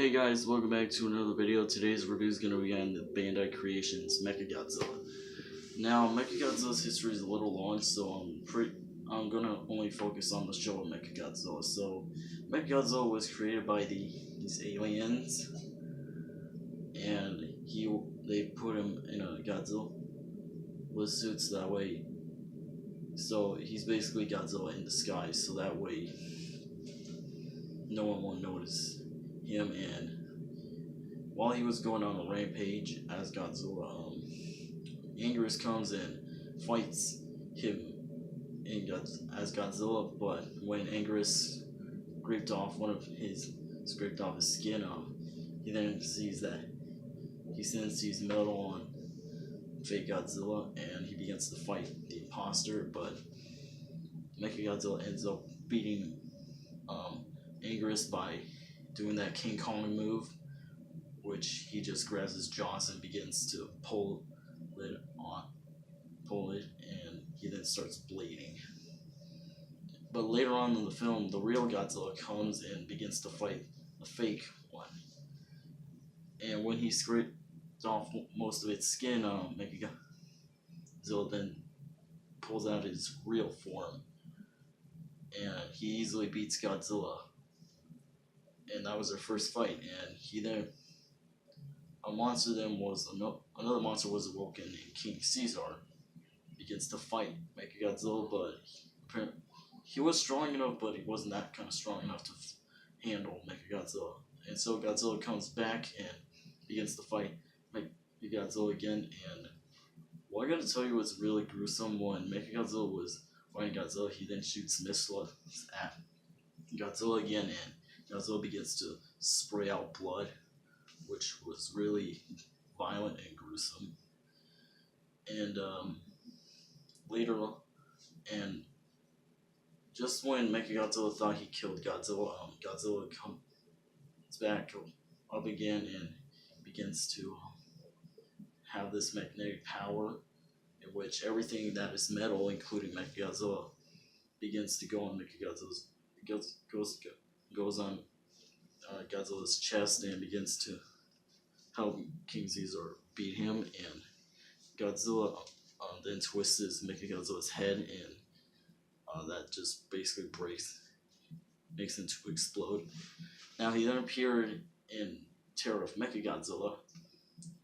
Hey guys, welcome back to another video. Today's review is going to be on the Bandai Creations MechaGodzilla. Now, MechaGodzilla's history is a little long, so I'm going to only focus on the show of MechaGodzilla. So, MechaGodzilla was created by these aliens, and they put him in a Godzilla with suits that way. So, he's basically Godzilla in disguise, so that way no one will notice him. And while he was going on a rampage as Godzilla, Anguirus comes and fights him as Godzilla. But when Anguirus scraped off his skin, he then sees metal on fake Godzilla, and he begins to fight the imposter. But MechaGodzilla ends up beating Anguirus by doing that King Kong move, which he just grabs his jaws and begins to pull it, and he then starts bleeding. But later on in the film, the real Godzilla comes and begins to fight the fake one. And when he scraped off most of its skin, MechaGodzilla then pulls out his real form, and he easily beats Godzilla. And that was their first fight. And another monster was awoken named King Caesar. Begins to fight MechaGodzilla, but apparently he was strong enough, but he wasn't that kind of strong enough to handle MechaGodzilla. And so Godzilla comes back and begins to fight MechaGodzilla again. And what I gotta tell you was really gruesome. When MechaGodzilla was fighting Godzilla, he then shoots missiles at Godzilla again, and Godzilla begins to spray out blood, which was really violent and gruesome. And just when MechaGodzilla thought he killed Godzilla, Godzilla comes back up again and begins to have this magnetic power, in which everything that is metal, including MechaGodzilla, begins to go on MechaGodzilla's. Goes on Godzilla's chest and begins to help King Caesar beat him. And Godzilla then twists MechaGodzilla's head, and that just basically makes him to explode. Now he then appeared in Terror of MechaGodzilla,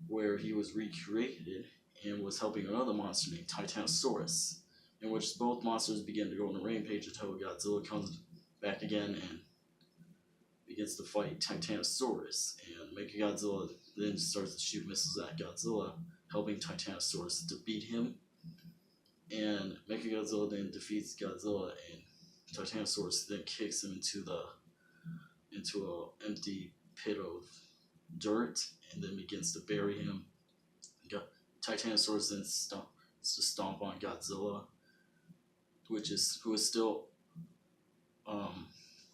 where he was recreated and was helping another monster named Titanosaurus, in which both monsters begin to go on a rampage until Godzilla comes back again and begins to fight Titanosaurus. And MechaGodzilla then starts to shoot missiles at Godzilla, helping Titanosaurus to beat him. And MechaGodzilla then defeats Godzilla, and Titanosaurus then kicks him into an empty pit of dirt, and then begins to bury him. Titanosaurus then starts to stomp on Godzilla, who is still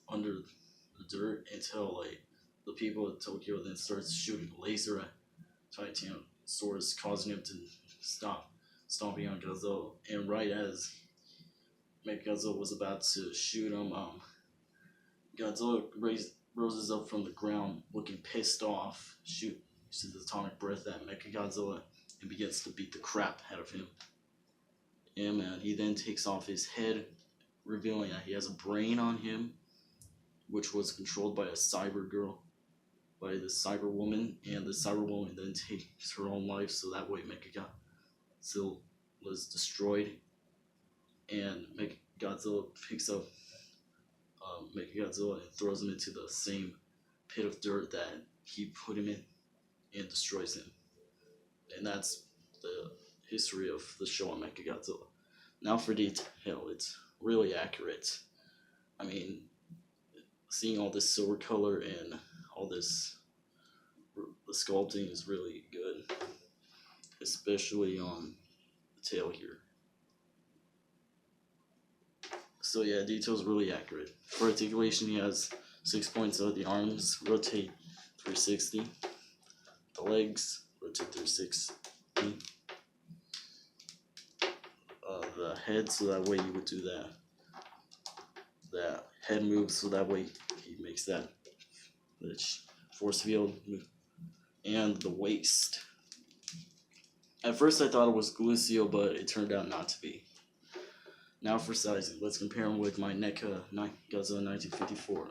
under the dirt, until the people of Tokyo then starts shooting a laser at Titanosaurus, causing him to stop stomping on Godzilla. And right as MechaGodzilla was about to shoot him, Godzilla roses up from the ground looking pissed off, shoots his atomic breath at MechaGodzilla, and begins to beat the crap out of him. And he then takes off his head, revealing that he has a brain on him, which was controlled by a cyber girl, by the cyber woman. And the cyber woman then takes her own life, so that way MechaGodzilla was destroyed. And MechaGodzilla picks up MechaGodzilla and throws him into the same pit of dirt that he put him in, and destroys him. And that's the history of the show on MechaGodzilla. Now for detail, it's really accurate. I mean, seeing all this silver color and all this, the sculpting is really good, especially on the tail here. So yeah, detail's really accurate. For articulation, he has 6 points of the arms, rotate 360. The legs, rotate 360. The head, so that way you would do that head move, so that way he makes that force field, and the waist. At first I thought it was glue seal, but it turned out not to be. Now for sizing, let's compare him with my NECA Godzilla 1954.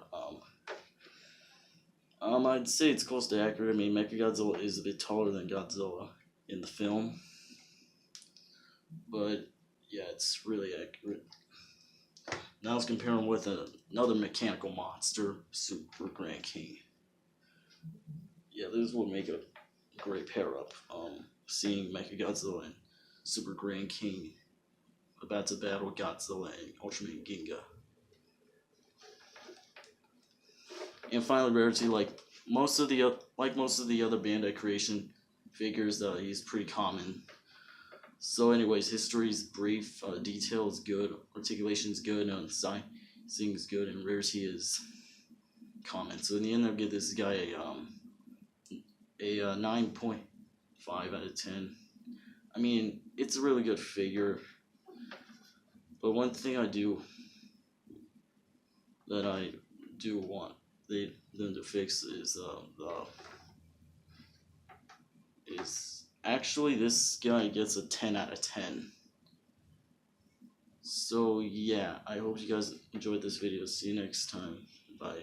I'd say it's close to accurate. I mean, MechaGodzilla is a bit taller than Godzilla in the film, but yeah, it's really accurate. Now let's compare him with another mechanical monster, Super Grand King. Yeah, this would make a great pair up. Seeing MechaGodzilla and Super Grand King about to battle Godzilla and Ultraman Ginga. And finally, rarity, like most of the other Bandai Creation figures, he's pretty common. So, anyways, history is brief, detail is good, articulation is good, sizing is good, and rarity is common. So in the end, I'll give this guy a 9.5 out of 10. I mean, it's a really good figure. But one thing I do want them to fix is actually this guy gets a 10 out of 10. So yeah, I hope you guys enjoyed this video. See you next time. Bye.